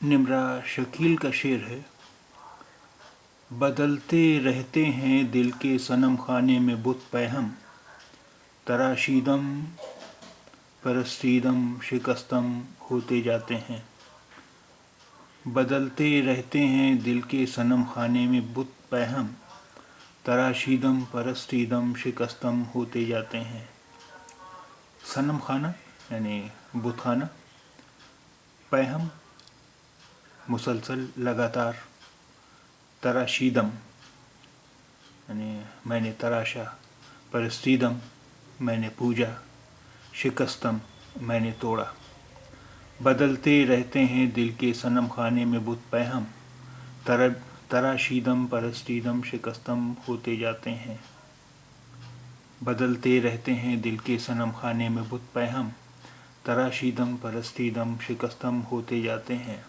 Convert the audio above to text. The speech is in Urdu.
نمرا شکیل کا شعر ہے۔ بدلتے رہتے ہیں دل کے صنم خانے میں بت پہم، تراشیدم پرستیدم شکستم ہوتے جاتے ہیں۔ بدلتے رہتے ہیں دل کے صنم خانے میں بت پہم، تراشیدم پرستیدم شکستم ہوتے جاتے ہیں۔ صنم خانہ یعنی بت خانہ، پہم مسلسل لگاتار، تراشیدم یعنی میں نے تراشا، پرستیدم میں نے پوجا، شکستم میں نے توڑا۔ بدلتے رہتے ہیں دل کے صنم خانے میں بت پہم، تراشیدم پرستیدم شکستم ہوتے جاتے ہیں۔ بدلتے رہتے ہیں دل کے صنم خانے میں بت پہم، تراشیدم پرستیدم شکستم ہوتے جاتے ہیں۔